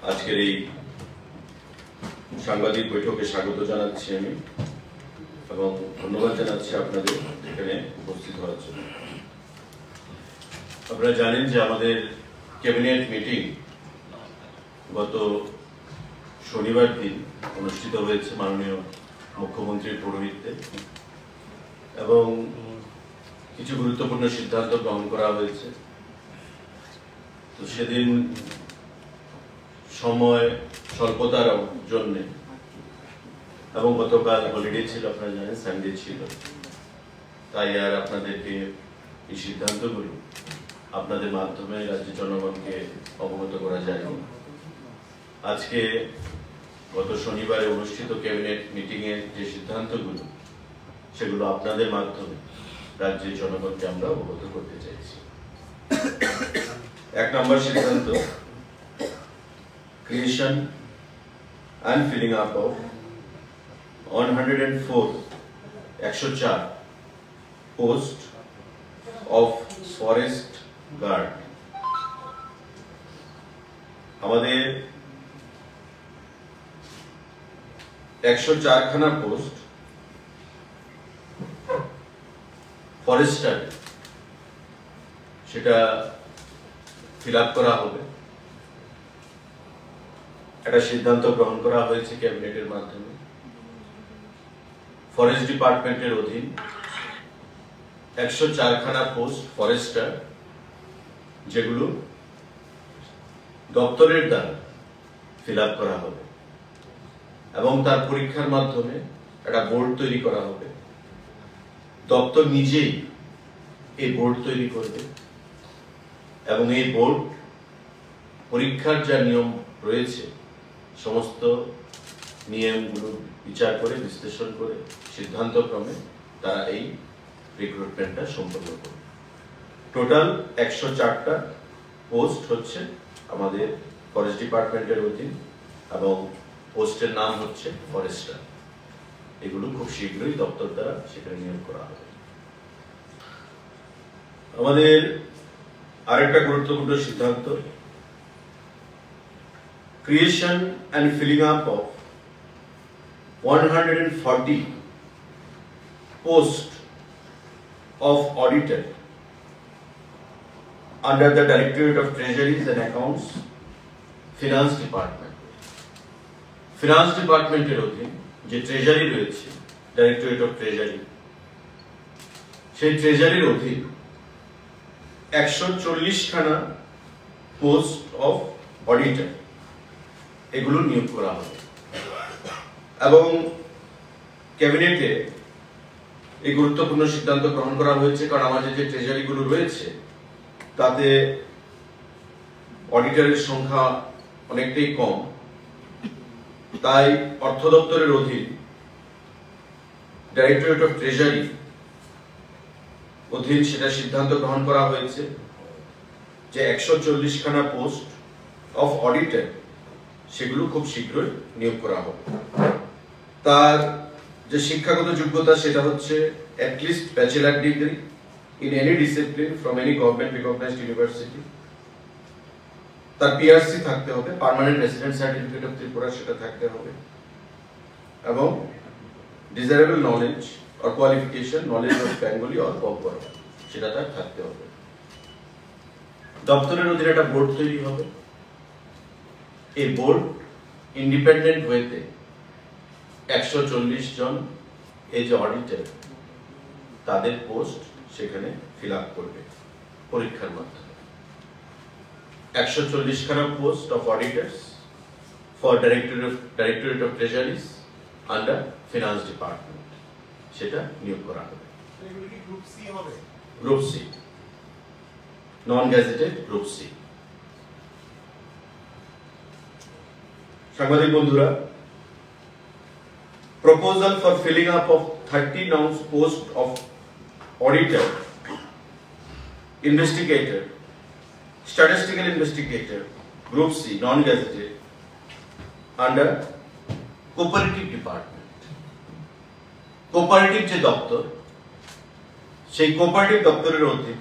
আজকের এই সাংবাদিক বৈঠকে স্বাগত জানাচ্ছি আমি এবং ধন্যবাদ জানাচ্ছি আপনাদের এখানে উপস্থিত হওয়ার জন্য। আপনারা জানেন যে আমাদের ক্যাবিনেট মিটিং গত শনিবার দিন অনুষ্ঠিত হয়েছে মাননীয় মুখ্যমন্ত্রীর পৌরোহিত্যে এবং কিছু গুরুত্বপূর্ণ সিদ্ধান্ত গ্রহণ করা হয়েছে। তো সেদিন সময় স্বল্পতার জন্য এবং গতকাল হলিডে ছিল, আপনারা জানেন সানডে ছিল, তাই আর আপনাদেরকে এই সিদ্ধান্তগুলো আপনাদের মাধ্যমে রাজ্যের জনগণকে অবগত করা যায়নি। আজকে গত শনিবারে অনুষ্ঠিত ক্যাবিনেট মিটিং এর যে সিদ্ধান্তগুলো সেগুলো আপনাদের মাধ্যমে রাজ্যের জনগণকে আমরা অবগত করতে চাইছি। 1 নম্বর সিদ্ধান্ত, creation and filling up of 104 post of forest guard। আমাদের 104 খানা পোস্ট ফরেস্টার সেটা ফিল আপ করা হবে, একটা সিদ্ধান্ত গ্রহণ করা হয়েছে ক্যাবিনেটের মাধ্যমে। ফরেস্ট ডিপার্টমেন্টের অধীন 104 খানা পোস্ট ফরেস্টার, যেগুলো দপ্তরের দ্বারা ফিল আপ করা হবে এবং তার পরীক্ষার মাধ্যমে একটা বোর্ড তৈরি করা হবে। দপ্তর নিজেই এই বোর্ড তৈরি করবে এবং এই বোর্ড পরীক্ষার যা নিয়ম রয়েছে সমস্ত নিয়মগুলো বিচার করে বিশ্লেষণ করে সিদ্ধান্ত ক্রমে তারা এই রিক্রুটমেন্টটা সম্পন্ন করবে। টোটাল 104টা পোস্ট হচ্ছে আমাদের ফরেস্ট ডিপার্টমেন্টের অধীন এবং পোস্টের নাম হচ্ছে ফরেস্টার। এগুলো খুব শীঘ্রই দপ্তর দ্বারা সেখানে নিয়োগ করা হবে। আমাদের আরেকটা গুরুত্বপূর্ণ সিদ্ধান্ত, creation and filling up of 140 posts of auditor under the Directorate of Treasuries and Accounts, Finance Department। Finance Department এর অধীন যে ট্রেজারি রয়েছে, Directorate of Treasury, সেই ট্রেজারির অধীন 140 খানা পোস্ট অফ অডিটর এগুলো নিয়োগ করা হবে এবং ক্যাবিনেটে এই গুরুত্বপূর্ণ সিদ্ধান্ত গ্রহণ করা হয়েছে কারণ আমাদের যে ট্রেজারিগুলো রয়েছে তাতে অডিটরের সংখ্যা অনেকটাই কম। তাই অর্থ দপ্তরের অধীন ডাইরেক্টরেট অফ ট্রেজারি অধীন সেটা সিদ্ধান্ত গ্রহণ করা হয়েছে যে 140 খানা পোস্ট অফ অডিটর সেগুলো খুব শীঘ্রই নিয়োগ করা হবে। তার যে শিক্ষাগত যোগ্যতা সেটা হচ্ছে at least bachelor degree in any discipline from any government recognised university. তার পিআরসি থাকতে হবে, permanent resident certificate of Tripura সেটা থাকতে হবে এবং desirable knowledge or qualification knowledge of Bengali or Bambara সেটা তার থাকতে হবে। দপ্তরের অধীনে একটা বোর্ড তৈরি হবে। এই বোর্ড ইন্ডিপেন্ডেন্ট ওয়েতে 140 জন এই যে অডিটর তাদের পোস্ট সেখানে ফিল আপ করবে পরীক্ষার মাধ্যমে। 140 খানা post of auditors for directorate of treasuries under finance department সেটা নিয়োগ করা হবে। Group C, non gazetted group C. সাংবাদিক বন্ধুরা, proposal for filling up of 30 nouns post of auditor, investigator, statistical investigator, group C, non gazetted under cooperative department. Cooperative যে দপ্তর সেই cooperative দপ্তরের অধীন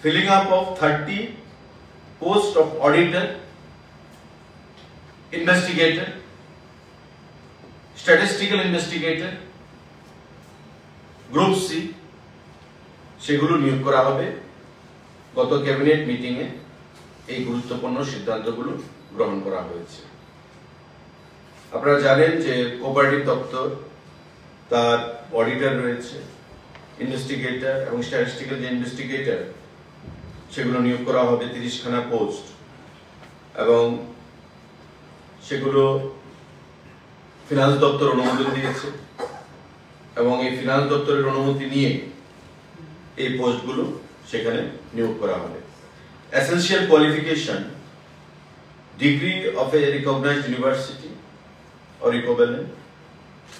filling up of 30 post of auditor investigator, statistical investigator, group C, সেগুলো নিয়োগ করা হবে। গত ক্যাবিনেট মিটিং এ এই গুরুত্বপূর্ণ সিদ্ধান্তগুলো গ্রহণ করা হয়েছে। আপনারা জানেন যে কোঅপারেটিভ দপ্তর তার অডিটর রয়েছে, ইনভেস্টিগেটর এবং স্ট্যাটিস্টিক্যাল যে ইনভেস্টিগেটর সেগুলো নিয়োগ করা হবে 30খানা পোস্ট, এবং সেগুলো ফিনান্স দপ্তর অনুমোদন দিয়েছে, এবং এই ফিনান্স দপ্তরের অনুমতি নিয়ে এই পোস্টগুলো সেখানে নিয়োগ করা হবে। Essential qualification, degree of a recognised university or equivalent,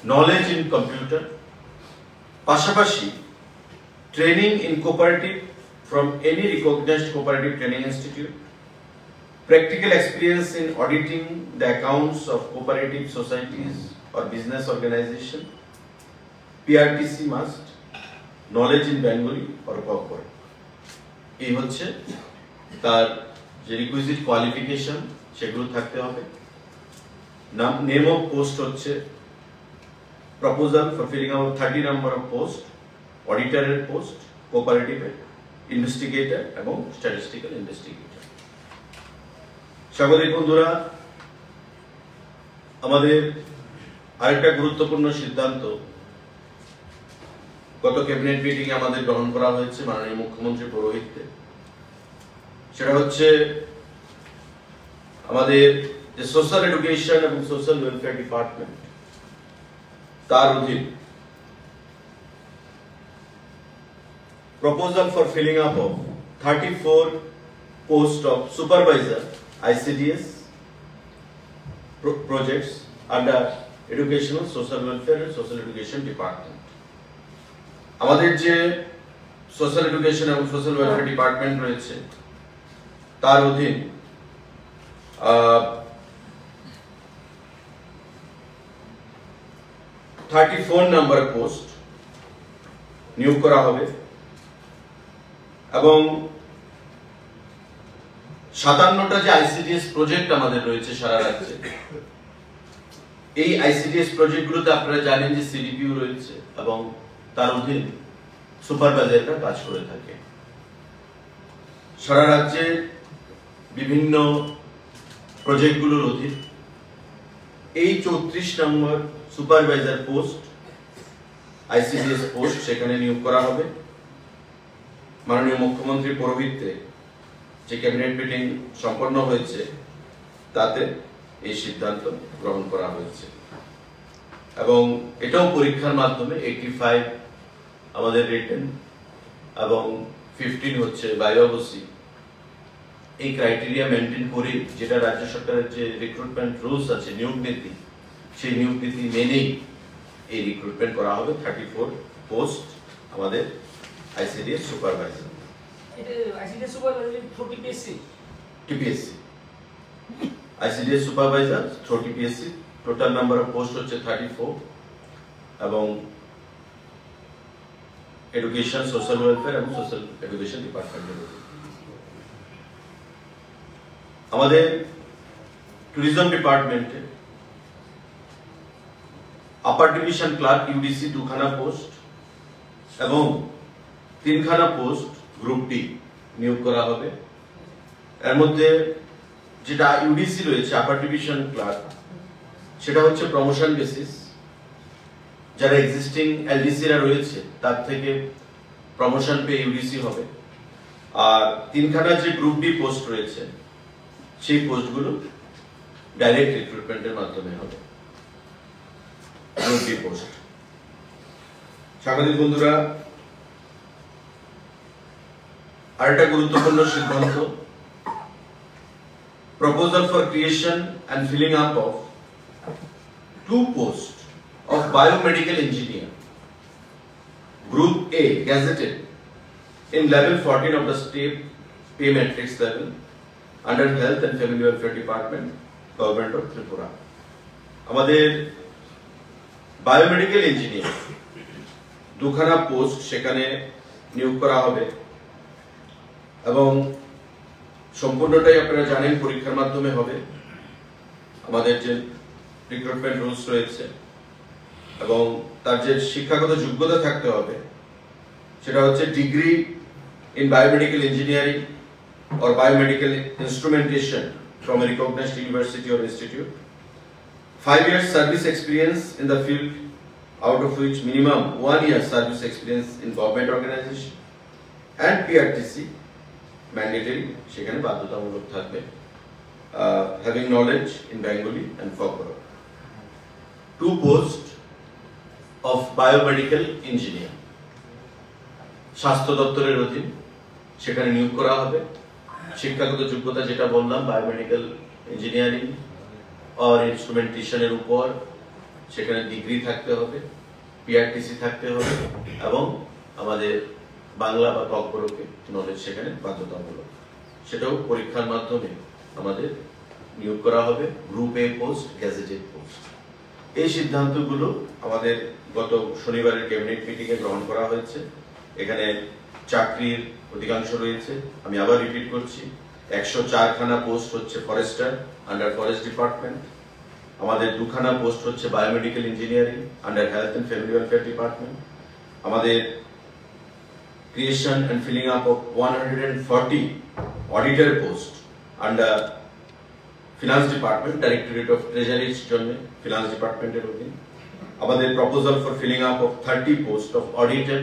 knowledge in computer, পাশাপাশি training in cooperative from any recognized cooperative training institute, practical experience in auditing the accounts of cooperative societies or business organization, PRTC must, knowledge in Bengali or corporate. এই হচ্ছে তার যে requisite qualification সেগুলো থাকতে হবে। Name of post হচ্ছে proposal for filling out 30 number of post, অডিটরের post, কোঅপারেটিভের, ইনভেস্টিগেটর এবং স্ট্যাটিস্টিক্যাল ইনভেস্টিগেটর। স্বাগতিক বন্ধুরা, আমাদের আরেকটা গুরুত্বপূর্ণ সিদ্ধান্ত গত ক্যাবিনেট মিটিং এ আমাদের গ্রহণ করা হয়েছে মাননীয় মুখ্যমন্ত্রীর পৌরোহিত্যে। সেটা হচ্ছে আমাদের যে সোশ্যাল এডুকেশন এবং সোশ্যাল ওয়েলফেয়ার ডিপার্টমেন্ট তার অধীন proposal for filling up of 34 post of supervisor ICDS projects under educational social welfare and social education department। আমাদের যে সোশ্যাল এডুকেশন এবং সোশ্যাল ওয়েলফেয়ার ডিপার্টমেন্ট রয়েছে তার অধীন 34 নাম্বার পোস্ট নিয়োগ করা হবে, এবং 57টা যে ICDS প্রজেক্ট আমাদের রয়েছে সারা রাজ্যে, এই ICDS প্রজেক্টগুলোতে আপনারা জানেন যে CDPO রয়েছে এবং তার অধীন সুপারভাইজাররা কাজ করে থাকে। সারা রাজ্যে বিভিন্ন প্রজেক্টগুলোর অধীন এই 34 নম্বর সুপারভাইজার পোস্ট, ICDS পোস্ট সেখানে নিয়োগ করা হবে। মাননীয় মুখ্যমন্ত্রীর পৌরোহিত্যে যে ক্যাবিনেট মিটিং সম্পন্ন হয়েছে তাতে এই সিদ্ধান্ত গ্রহণ করা হয়েছে, এবং এটাও পরীক্ষার মাধ্যমে 85 আমাদের রিটেন এবং 15 হচ্ছে বায়োবসি। এই ক্রাইটেরিয়া মেনটেন করে, যেটা রাজ্য সরকারের যে রিক্রুটমেন্ট রুলস আছে, নিয়োগ নীতি, সেই নিয়োগ নীতি মেনেই এই রিক্রুটমেন্ট করা হবে 34 পোস্ট আমাদের ICDS সুপারভাইজার। এটা ICDS supervisor through TPSC ICDS supervisor through TPSC। Total number of post হচ্ছে 34, এবং এডুকেশন, সোশ্যাল ওয়েলফেয়ার এবং সোশ্যাল এডুকেশন ডিপার্টমেন্টের। আমাদের ট্যুরিজম ডিপার্টমেন্টে আপার ডিভিশন ক্লার্ক UDC 2খানা পোস্ট এবং 3খানা পোস্ট গ্রুপ ডি নিয়োগ করা হবে। এর মধ্যে যেটা UDC রয়েছে আপার ডিভিশন ক্লার্ক, সেটা হচ্ছে প্রমোশন বেসিস, যারা এক্সিস্টিং LDC রা রয়েছে তার থেকে প্রমোশন পেয়ে UDC হবে। আর 3খানা যে গ্রুপ ডি পোস্ট রয়েছে সেই পোস্টগুলো ডাইরেক্ট রিক্রুটমেন্টের মাধ্যমে হবে, গ্রুপ ডি পোস্ট। সাংবাদিক বন্ধুরা, আরেকটা গুরুত্বপূর্ণ সিদ্ধান্ত, proposal for creation and filling up of 2 post of biomedical engineer, group A, gazetted in level 14 of the state pay matrix level under health and family welfare department, government of Tripura। আমাদের biomedical engineer 2খানা post সেখানে নিয়োগ করা হবে, এবং সম্পূর্ণটাই আপনারা জানেন পরীক্ষার মাধ্যমে হবে। আমাদের যে রিক্রুটমেন্ট রুলস রয়েছে এবং তার যে শিক্ষাগত যোগ্যতা থাকতে হবে সেটা হচ্ছে degree in biomedical engineering or biomedical instrumentation from a recognized university or institute, 5 years service experience in the field, out of which minimum 1 year service experience in government organization, and PRTC mandatory সেখানে বাধ্যতামূলক থাকবে, having knowledge in Bengali and Kokoro. 2 posts of biomedical engineer স্বাস্থ্য দপ্তরের অধীন সেখানে নিয়োগ করা হবে। শিক্ষাগত যোগ্যতা যেটা বললাম বায়োমেডিক্যাল ইঞ্জিনিয়ারিং আর ইনস্ট্রুমেন্টেশনের উপর সেখানে ডিগ্রি থাকতে হবে, পিআরটিসি থাকতে হবে এবং আমাদের বাংলা বা তকবরকে নলেজ সেখানে বাধ্যতামূলক। সেটাও পরীক্ষার মাধ্যমে আমাদের নিয়োগ করা হবে। গ্রুপ এ পোস্ট, গ্যাজেটেড পোস্ট। এই সিদ্ধান্তগুলো আমাদের গত শনিবারের ক্যাবিনেট মিটিংয়ে গ্রহণ করা হয়েছে। এখানে চাকরির অধিকাংশ রয়েছে, আমি আবার রিপিট করছি, 104 খানা পোস্ট হচ্ছে ফরেস্টার আন্ডার ফরেস্ট ডিপার্টমেন্ট, আমাদের 2 খানা পোস্ট হচ্ছে biomedical engineering under health and family welfare department, আমাদের creation and filling up of 140 auditor post under finance department, directorate of ট্রেজারির জন্য ফিনান্স ডিপার্টমেন্টের অধীন, আমাদের proposal for filling up of 30 post of auditor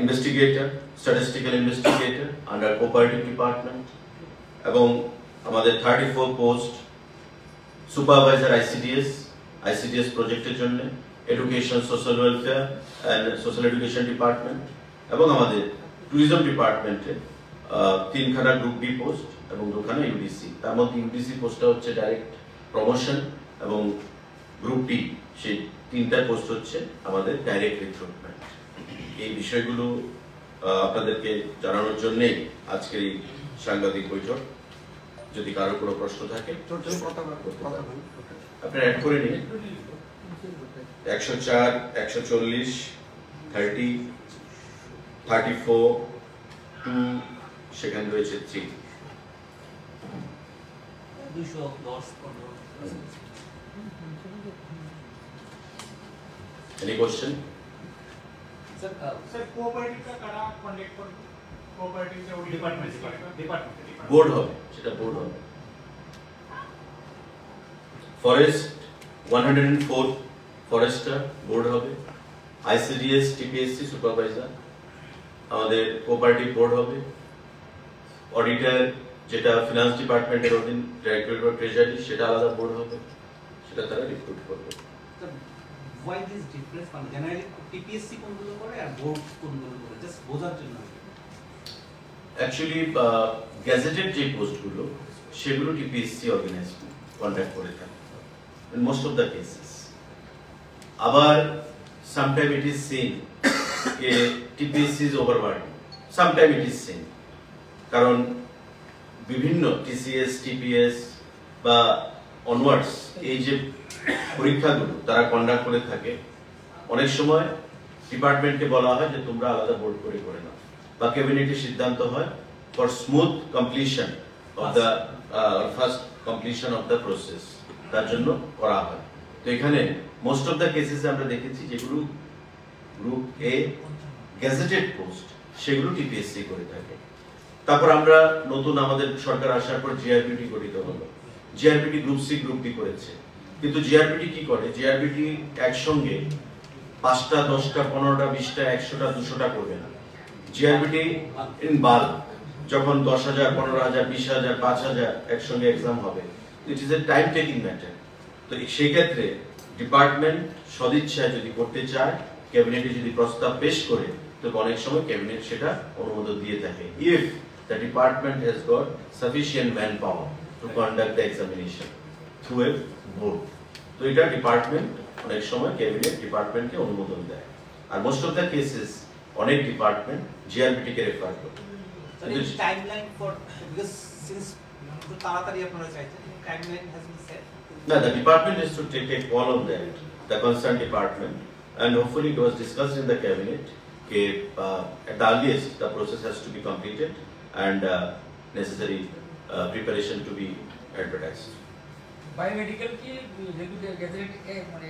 investigator, statistical investigator under cooperative department, এবং আমাদের 34 post supervisor ICDS প্রজেক্টের জন্য, education social welfare and social education department, এবং আমাদের ট্যুরিজম ডিপার্টমেন্টে 3 খানা গ্রুপ বি পোস্ট এবং 2 খানা ইউডিসি। তার মধ্যে ইউডিসি পোস্টটা হচ্ছে ডাইরেক্ট প্রমোশন এবং গ্রুপ ডি সেই 3টা পোস্ট হচ্ছে আমাদের ডাইরেক্ট রিক্রুটমেন্ট। এই বিষয়গুলো আপনাদেরকে জানানোর জন্যই আজকের এই সাংবাদিক বৈঠক। যদি কারো কোনো প্রশ্ন থাকে আপনারা অ্যাড করে নিন। 104, 140, 30, 34, 2, সেখানে রয়েছে 3। 210 Any question? सर कोऑपरेटिव का कड़ा कॉन्टेक्ट पर कोऑपरेटिव से डिपार्टमेंट बोर्ड হবে, সেটা বোর্ড হবে। ফরেস্ট 104 ফরেস্টার বোর্ড হবে, ICDS TPSC সুপারভাইজার আমাদের কোঅপারেটিভ বোর্ড হবে, অডিটর যেটা ফিনান্স ডিপার্টমেন্টের অধীন ডাইরেক্টরেট অফ ট্রেজারি সেটা আলাদা বোর্ড হবে, সেটা তারা রিক্রুট করবে। Why this difference? Generally, TPSC কোনগুলো করে আর বোর্ড কোনগুলো করে, জাস্ট বোঝার জন্য। অ্যাকচুয়ালি গ্যাজেটেড যে পোস্টগুলো সেগুলো TPSC অর্গানাইজ কন্ডাক্ট করে থাকে in most of the cases. আবার sometime it is seen যে TPSC is overburdened, sometime it is seen কারণ বিভিন্ন TCS, TPS বা অনওয়ার্ডস এই যে পরীক্ষাগুলো তারা কন্ডাক্ট করে থাকে, অনেক সময় ডিপার্টমেন্টকে বলা হয় যে তোমরা আলাদা বোর্ড করে নাও, বা ক্যাবিনেটের সিদ্ধান্ত হয় for smooth completion of the first completion of the process, তার জন্য করা হয়। তো এখানে মোস্ট অফ দ্য কেসেসে আমরা দেখেছি যেগুলো গ্রুপ এ গ্যাজেটেড পোস্ট সেগুলো TPSC করে থাকে। তারপর আমরা নতুন আমাদের সরকার আসার পর জিআরপিটি গঠিত হলো, GRPT group C group D করেছে। কিন্তু জিআরপিটি কি করে, জিআরপিটি একসঙ্গে 5টা 10টা 15টা 20টা 100টা 200টা করবে না। জিআরপিটি ইন বাল্ক যখন 10,000 15,000 20,000 5,000 একসঙ্গে এক্সাম হবে, it is a time taking matter. তো সেই ক্ষেত্রে ডিপার্টমেন্ট সদিচ্ছায় যদি করতে চায়, ক্যাবিনেটে যদি প্রস্তাব পেশ করে, তো অনেক সময় ক্যাবিনেট সেটা অনুমোদন দিয়ে থাকে, if the department has got sufficient man power to conduct the examination through a board. তো এটা ডিপার্টমেন্ট অনেক সময় ক্যাবিনেট ডিপার্টমেন্টকে অনুমোদন দেয়। আর মোস্ট অফ দ্য কেসেস অনেক ডিপার্টমেন্ট জিআরপিটি কে রেফার করে। টাইমলাইন ফর বিকজ সিন্স তাড়াতাড়ি আপনারা চাইছেন, timeline has been set. No, the department is to take a call on that, the concerned department, and hopefully it was discussed in the cabinet that at the earliest the process has to be completed and necessary preparation to be advertised. Biomedical কি যেহেতু gadget মানে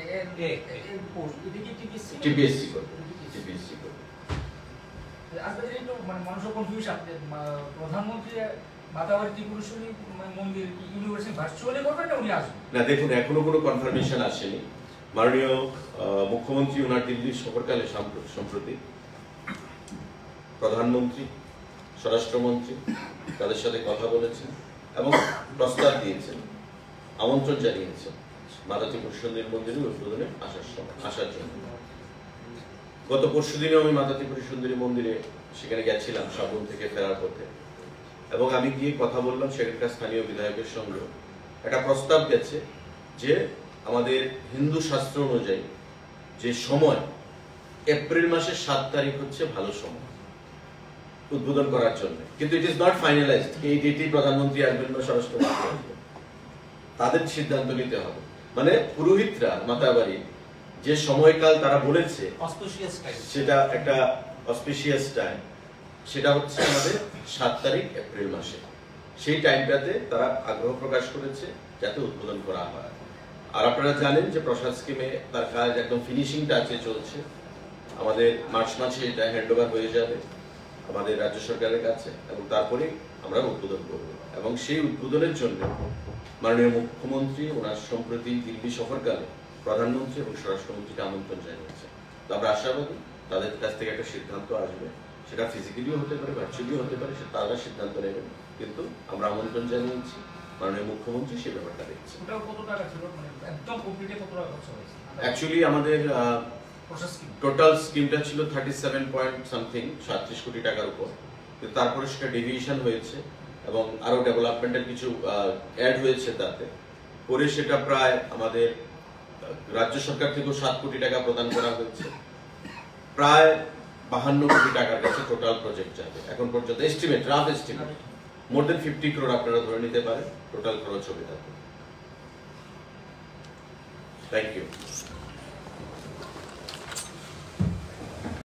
post এটা কি TPSC করবে, TPSC করবে। আজকে একটু মানে মানুষের কনফিউশন যে প্রধানমন্ত্রী মাতাবাড়ি ত্রিপুরেশ্বরী মন্দির কি ইউনিভার্সিটি ভার্চুয়ালি করবেন না উনি আসবেন? না দেখুন, এখনো কোনো কনফার্মেশন আসেনি। মাননীয় মুখ্যমন্ত্রী ওনার দিল্লি সফরকালে সম্প্রতি প্রধানমন্ত্রী, স্বরাষ্ট্রমন্ত্রী তাদের সাথে কথা বলেছেন এবং প্রস্তাব দিয়েছেন, আমন্ত্রণ জানিয়েছেন মাতা ত্রিপুরেশ্বরী মন্দিরে উদ্বোধনে আসার জন্য। গত পরশুদিনও আমি মাতা ত্রিপুরেশ্বরী মন্দিরে সেখানে গেছিলাম সাবন থেকে ফেরার পথে, এবং আমি গিয়ে কথা বললাম সেখানকার স্থানীয় বিধায়কের সঙ্গে। একটা প্রস্তাব গেছে যে আমাদের হিন্দু শাস্ত্র অনুযায়ী যে সময় এপ্রিল মাসের 7 তারিখ হচ্ছে ভালো সময় উদ্বোধন করার জন্য, কিন্তু ইট ইজ নট ফাইনালাইজড এই ডেটই প্রধানমন্ত্রী আসবেন বা স্বরাষ্ট্রমন্ত্রী আসবেন, তাদের সিদ্ধান্ত নিতে হবে। মানে পুরোহিতরা মাতাবাড়ি যে সময়কাল তারা বলেছে সেটা একটা অসপিশিয়াস টাইম, সেটা হচ্ছে আমাদের 7 তারিখ এপ্রিল মাসে। সেই টাইমটাতে তারা আগ্রহ প্রকাশ করেছে যাতে উদ্বোধন করা হয়। আর আপনারা জানেন যে প্রসাদ স্কিমে তার কাজ একদম ফিনিশিং টাচে চলছে। আমাদের মার্চ মাসে এটা হ্যান্ডওভার হয়ে যাবে আমাদের রাজ্য সরকারের কাছে, এবং তারপরে আমরা উদ্বোধন করব। এবং সেই উদ্বোধনের জন্য মাননীয় মুখ্যমন্ত্রী ওনার সম্প্রতি দিল্লি সফরকালে প্রধানমন্ত্রী এবং স্বরাষ্ট্রমন্ত্রীকে আমন্ত্রণ জানিয়েছে। তো আমরা আশাবাদী তাদের কাছ থেকে একটা সিদ্ধান্ত আসবে, সেটা ফিজিক্যালিও হতে পারে, ভার্চুয়ালিও হতে পারে, সেটা তারা সিদ্ধান্ত নেবেন। কিন্তু আমরা আমন্ত্রণ জানিয়েছি, মাননীয় মুখ্যমন্ত্রী সেই ব্যাপারটা দেখছে। ওটাও কত টাকা ছিল, মানে একদম কমপ্লিটে কত টাকা খরচ হয়েছে? অ্যাকচুয়ালি আমাদের টোটাল স্কিমটা ছিল 37 পয়েন্ট সামথিং, 37 কোটি টাকার উপর, কিন্তু তারপরে সেটা ডেভিয়েশন হয়েছে এবং আরো ডেভেলপমেন্টের কিছু অ্যাড হয়েছে তাতে করে সেটা প্রায় আমাদের রাজ্য সরকার থেকেও 7 কোটি টাকা প্রদান করা হয়েছে। প্রায় 52 কোটি টাকার কাছে টোটাল প্রজেক্ট যাবে এখন পর্যন্ত। এস্টিমেট, রাফ এস্টিমেট মোর দেন 50 crore আপনারা ধরে নিতে পারেন টোটাল খরচ হবে তাতে। Thank you.